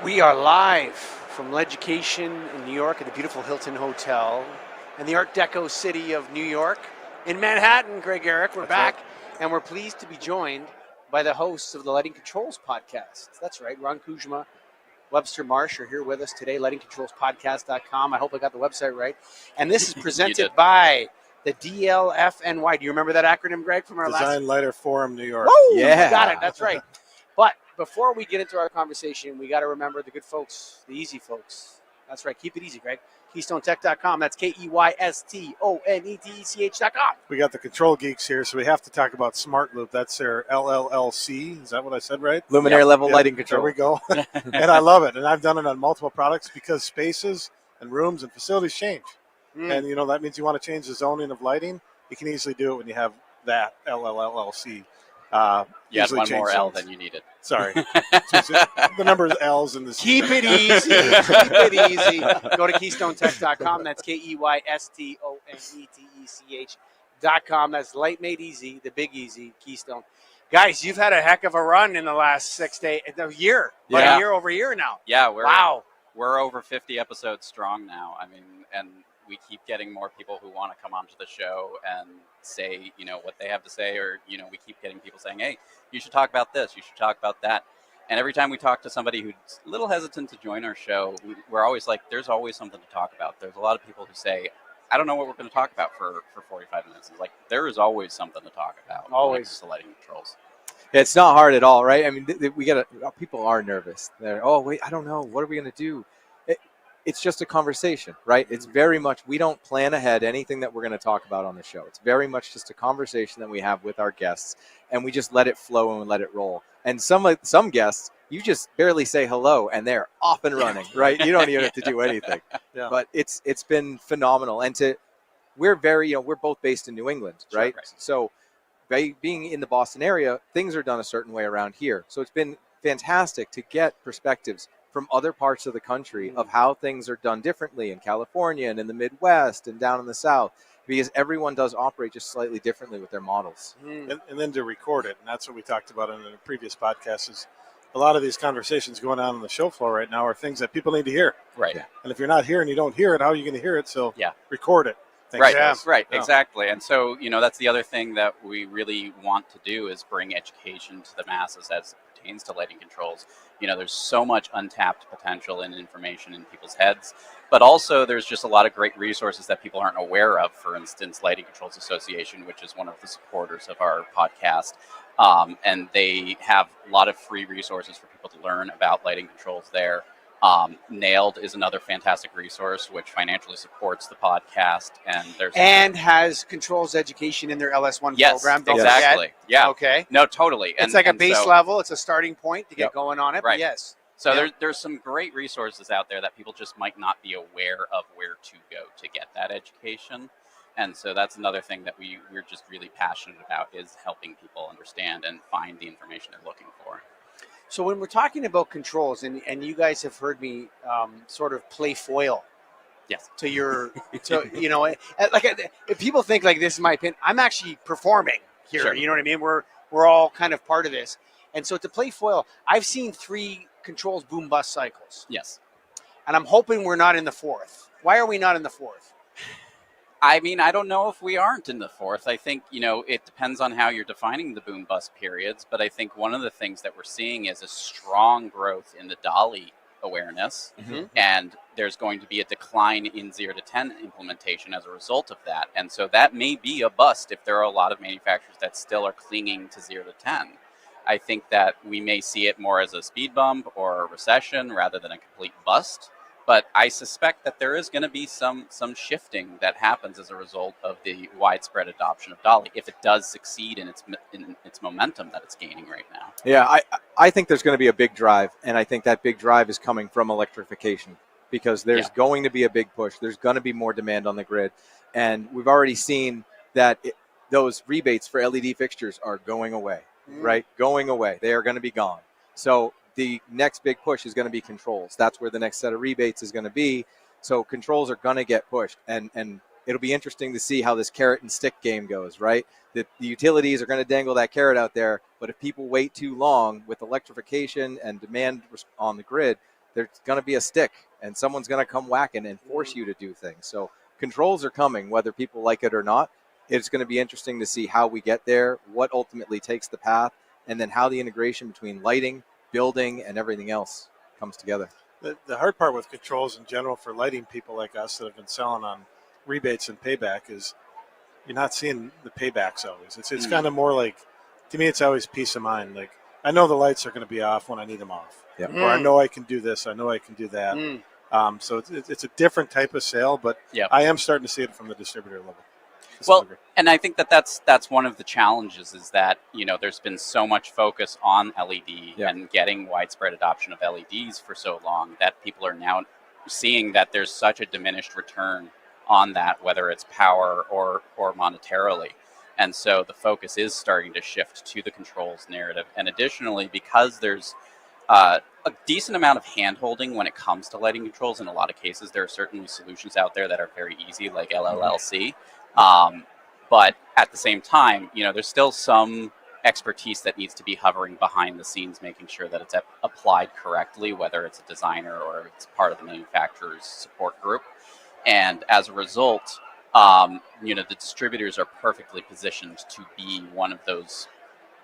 We are live from LEDucation in New York at the beautiful Hilton Hotel in the Art Deco city of New York. In Manhattan, Greg Ehrich, we're back, and we're pleased to be joined by the hosts of the Lighting Controls podcast. That's right, Ron Kuszmar, Webster, Marsh are here with us today, lightingcontrolspodcast.com. I hope I got the website right. And this is presented by the DLFNY. Do you remember that acronym, Greg, from our Design Lighter Forum, New York. Woo! Yeah. You got it, that's right. But before we get into our conversation, we got to remember the good folks, the easy folks. That's right. Keep it easy, Greg. KeystoneTech.com. That's KeystoneTech.com. We got the control geeks here, so we have to talk about Smart Loop. That's their LLLC. Is that what I said right? Luminaire level lighting control. There we go. And I love it. And I've done it on multiple products because spaces and rooms and facilities change. And, you know, that means you want to change the zoning of lighting. You can easily do it when you have that LLLC. You had one more L than you needed. Sorry. The number is L's in this. Keep it easy. Keep it easy. Go to KeystoneTech.com. That's KeystoneTech.com. That's Light Made Easy, the big easy, Keystone. Guys, you've had a heck of a run in the last 6 to 8 year. Yeah. A year over year now. Yeah, Wow. We're over 50 episodes strong now. I mean, and we keep getting more people who want to come onto the show and say, you know, what they have to say, or, you know, we keep getting people saying, hey, you should talk about this, you should talk about that. And every time we talk to somebody who's a little hesitant to join our show, we're always like, there's always something to talk about. There's a lot of people who say, I don't know what we're going to talk about for 45 minutes. It's like, there is always something to talk about. Always. The lighting controls. It's not hard at all, right? I mean, people are nervous. They're, oh, wait, I don't know. What are we going to do? It's just a conversation, right? It's very much, we don't plan ahead anything that we're going to talk about on the show. It's very much just a conversation that we have with our guests, and we just let it flow and we let it roll. And some guests, you just barely say hello, and they're off and running, right? You don't even have to do anything. Yeah. But it's been phenomenal. And we're both based in New England, right? Right. So by being in the Boston area, things are done a certain way around here. So it's been fantastic to get perspectives from other parts of the country of how things are done differently in California and in the Midwest and down in the South, because everyone does operate just slightly differently with their models. And then to record it. And that's what we talked about in a previous podcast is a lot of these conversations going on the show floor right now are things that people need to hear. Right. Yeah. And if you're not here and you don't hear it, how are you going to hear it? So record it. Thanks, Right, guys. right, Yeah. exactly. And so, you know, that's the other thing that we really want to do is bring education to the masses as it pertains to lighting controls. You know, there's so much untapped potential and information in people's heads, but also there's just a lot of great resources that people aren't aware of. For instance, Lighting Controls Association, which is one of the supporters of our podcast, and they have a lot of free resources for people to learn about lighting controls there. Nailed is another fantastic resource which financially supports the podcast, and has controls education in their LS1 yes, program. Don't exactly. forget. Yeah. Okay. No, totally. It's like a base level. It's a starting point to get going on it. Right. But yes. So there's some great resources out there that people just might not be aware of where to go to get that education. And so that's another thing that we're just really passionate about is helping people understand and find the information they're looking for. So when we're talking about controls, and you guys have heard me sort of play foil, yes, to you know, like if people think like this is my opinion, I'm actually performing here. Sure. You know what I mean? We're all kind of part of this, and so to play foil, I've seen 3 controls boom bust cycles. Yes, and I'm hoping we're not in the 4th. Why are we not in the 4th? I mean, I don't know if we aren't in the 4th. I think, you know, it depends on how you're defining the boom bust periods. But I think one of the things that we're seeing is a strong growth in the dolly awareness. Mm-hmm. And there's going to be a decline in 0 to 10 implementation as a result of that. And so that may be a bust if there are a lot of manufacturers that still are clinging to 0 to 10. I think that we may see it more as a speed bump or a recession rather than a complete bust. But I suspect that there is going to be some shifting that happens as a result of the widespread adoption of dolly, if it does succeed in its momentum that it's gaining right now. Yeah, I think there's going to be a big drive, and I think that big drive is coming from electrification because there's going to be a big push. There's going to be more demand on the grid, and we've already seen that those rebates for LED fixtures are going away, right? Going away. They are going to be gone. So the next big push is going to be controls. That's where the next set of rebates is going to be. So controls are going to get pushed. And it'll be interesting to see how this carrot and stick game goes, right? The utilities are going to dangle that carrot out there, but if people wait too long with electrification and demand on the grid, there's going to be a stick, and someone's going to come whacking and force you to do things. So controls are coming, whether people like it or not. It's going to be interesting to see how we get there, what ultimately takes the path, and then how the integration between lighting, building, and everything else comes together. The hard part with controls in general for lighting people like us that have been selling on rebates and payback is you're not seeing the paybacks always. It's kind of more like, to me, it's always peace of mind. Like, I know the lights are going to be off when I need them off. Yep. Or I know I can do this. I know I can do that. So it's a different type of sale, but I am starting to see it from the distributor level. Well, and I think that's one of the challenges is that, there's been so much focus on LED and getting widespread adoption of LEDs for so long that people are now seeing that there's such a diminished return on that, whether it's power or monetarily. And so the focus is starting to shift to the controls narrative. And additionally, because there's a decent amount of hand-holding when it comes to lighting controls, in a lot of cases, there are certainly solutions out there that are very easy, like LLLC. But at the same time, there's still some expertise that needs to be hovering behind the scenes, making sure that it's applied correctly, whether it's a designer or it's part of the manufacturer's support group. And as a result, the distributors are perfectly positioned to be one of those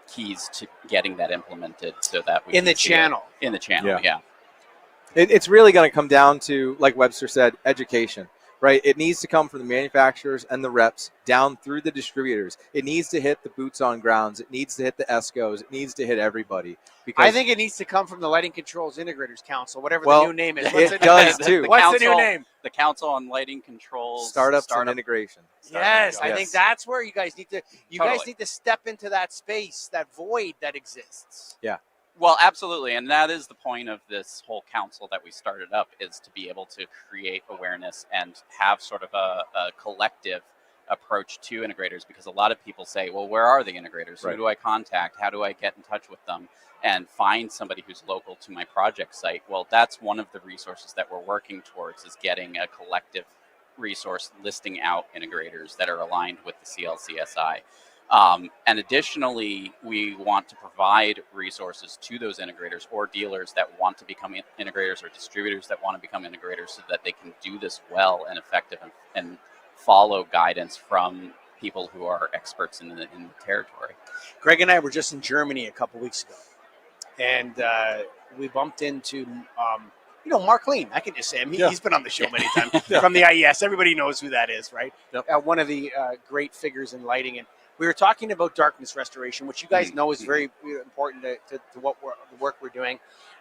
keys to getting that implemented, so that we in the channel. It's really going to come down to, like Webster said, education. Right, it needs to come from the manufacturers and the reps down through the distributors. It needs to hit the boots on grounds. It needs to hit the ESCOs. It needs to hit everybody. Because I think it needs to come from the Lighting Controls Integrators Council, whatever the new name is. It does too. What's the new name? The Council on Lighting Controls, Startups and Integration. Yes, I think that's where you guys need to. Guys need to step into that space, that void that exists. Yeah. Well, absolutely, and that is the point of this whole council that we started up, is to be able to create awareness and have sort of a collective approach to integrators, because a lot of people say, well, where are the integrators? Right. Who do I contact? How do I get in touch with them and find somebody who's local to my project site? Well, that's one of the resources that we're working towards, is getting a collective resource listing out integrators that are aligned with the CLCSI. And additionally, we want to provide resources to those integrators or dealers that want to become integrators, or distributors that want to become integrators, so that they can do this well and effective and follow guidance from people who are experts in the territory. Greg and I were just in Germany a couple weeks ago, and we bumped into Mark Lean. I can just say him. He's been on the show many times from the IES. Everybody knows who that is, right? Yep. One of the great figures in lighting. And we were talking about darkness restoration, which you guys know is very important to the work we're doing.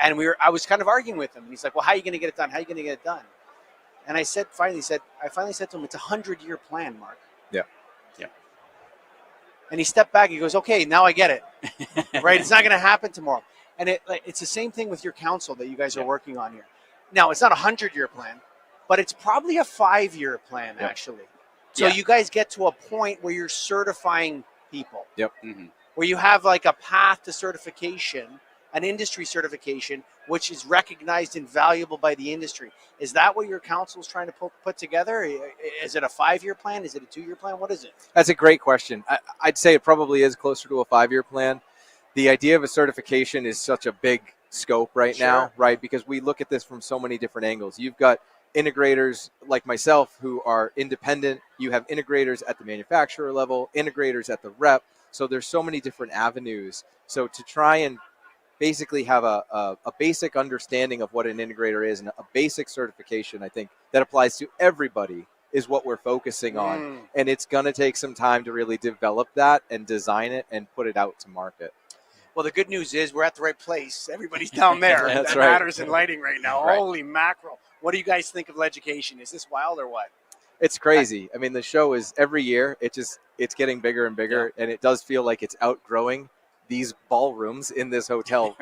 And I was kind of arguing with him. And he's like, well, how are you going to get it done? How are you going to get it done? And I finally said to him, it's a 100-year plan, Mark. Yeah. Yeah. And he stepped back. He goes, okay, now I get it. Right? It's not going to happen tomorrow. And it's the same thing with your council that you guys are working on here. Now, it's not a 100-year plan, but it's probably a 5-year plan, actually. So you guys get to a point where you're certifying people. Yep. Mm-hmm. Where you have like a path to certification, an industry certification, which is recognized and valuable by the industry. Is that what your council is trying to put together? Is it a 5-year plan? Is it a 2-year plan? What is it? That's a great question. I'd say it probably is closer to a 5-year plan. The idea of a certification is such a big scope right now, right? Because we look at this from so many different angles. You've got integrators like myself who are independent. You have integrators at the manufacturer level, integrators at the rep. So there's so many different avenues. So to try and basically have a basic understanding of what an integrator is and a basic certification, I think, that applies to everybody is what we're focusing on. And it's going to take some time to really develop that and design it and put it out to market. Well, the good news is we're at the right place. Everybody's down there. That's that right. matters in lighting right now. Right. Holy mackerel. What do you guys think of LEDucation? Is this wild or what? It's crazy. I mean, the show is every year. It's getting bigger and bigger, and it does feel like it's outgrowing these ballrooms in this hotel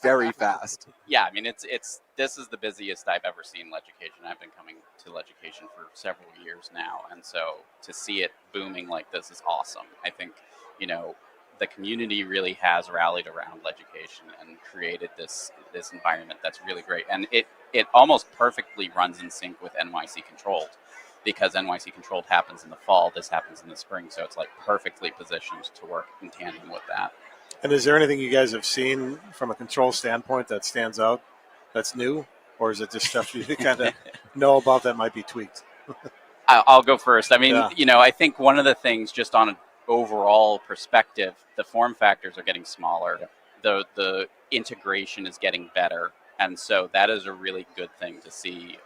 very fast. Yeah, I mean, this is the busiest I've ever seen LEDucation. I've been coming to LEDucation for several years now, and so to see it booming like this is awesome. I think, the community really has rallied around LEDucation and created this environment that's really great. And it almost perfectly runs in sync with NYC Controlled, because NYC Controlled happens in the fall, this happens in the spring, so it's like perfectly positioned to work in tandem with that. And is there anything you guys have seen from a control standpoint that stands out, that's new? or is it just stuff you kind of know about that might be tweaked? I'll go first. I mean, Yeah. I think one of the things, just on an overall perspective, the form factors are getting smaller. Yeah. The integration is getting better, and so that is a really good thing to see,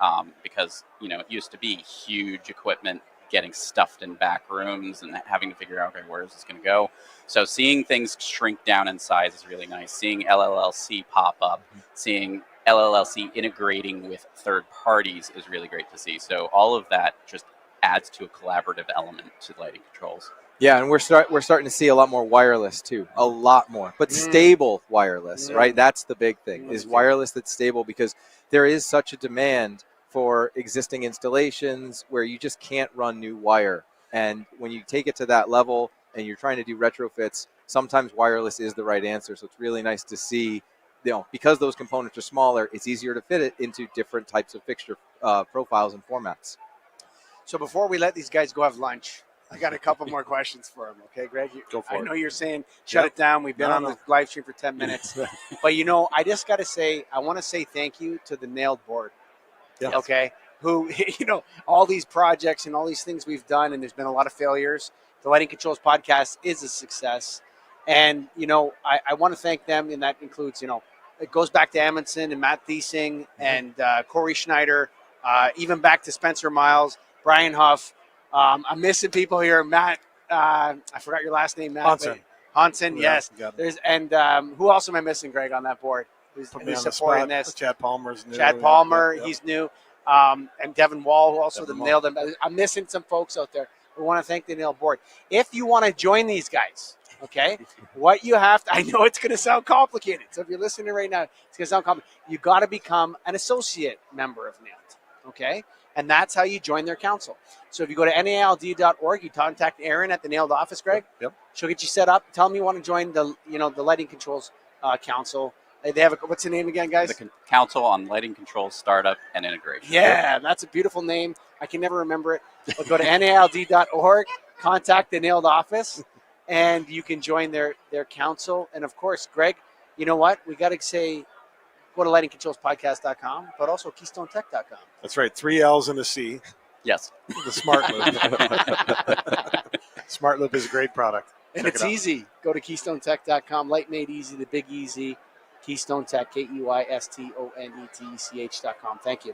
because it used to be huge equipment getting stuffed in back rooms and having to figure out, okay, where is this going to go? So seeing things shrink down in size is really nice. Seeing LLLC pop up, seeing LLLC integrating with third parties is really great to see. So all of that just adds to a collaborative element to lighting controls. Yeah, and we're starting to see a lot more wireless too, a lot more, but stable wireless, right? That's the big thing, is wireless that's stable, because there is such a demand for existing installations where you just can't run new wire. And when you take it to that level and you're trying to do retrofits, sometimes wireless is the right answer. So it's really nice to see, because those components are smaller, it's easier to fit it into different types of fixture profiles and formats. So before we let these guys go have lunch, I got a couple more questions for them. Okay, Greg? Go for I it. know you're saying shut it down. We've been on the live stream for 10 minutes. But, I just got to say, I want to say thank you to the Nailed board. Yeah. Okay? Who, all these projects and all these things we've done, and there's been a lot of failures. The Lighting Controls podcast is a success. And, I want to thank them, and that includes, it goes back to Amundsen and Matt Thiesing and Corey Schneider, even back to Spencer Miles, Brian Huff. I'm missing people here. Matt, I forgot your last name, Matt. Hansen, yes. There's who else am I missing, Greg, on that board? Who's supporting this? Chad Palmer's new. Chad Palmer, he's new. And Devin Wall, who also nailed them. I'm missing some folks out there. We want to thank the Nail board. If you want to join these guys, okay, what you have to, I know it's going to sound complicated. So if you're listening right now, it's going to sound complicated. You got to become an associate member of Nailed, okay? And that's how you join their council. So if you go to NALD.org, you contact Erin at the Nailed office, Greg. Yep. She'll get you set up. Tell them you want to join the Lighting Controls Council. They have what's the name again, guys? The Council on Lighting Controls Startup and Integration. Yeah, that's a beautiful name. I can never remember it. But go to NALD.org, contact the Nailed office, and you can join their council. And of course, Greg, you know what? We got to say, go to lightingcontrolspodcast.com, but also KeystoneTech.com. That's right. 3 L's and a C. Yes. The Smart Loop. Smart Loop is a great product. And Check it's it out. easy. Go to KeystoneTech.com. Light made easy, the big easy. Keystone Tech, KEYSTONETECH.com. Thank you.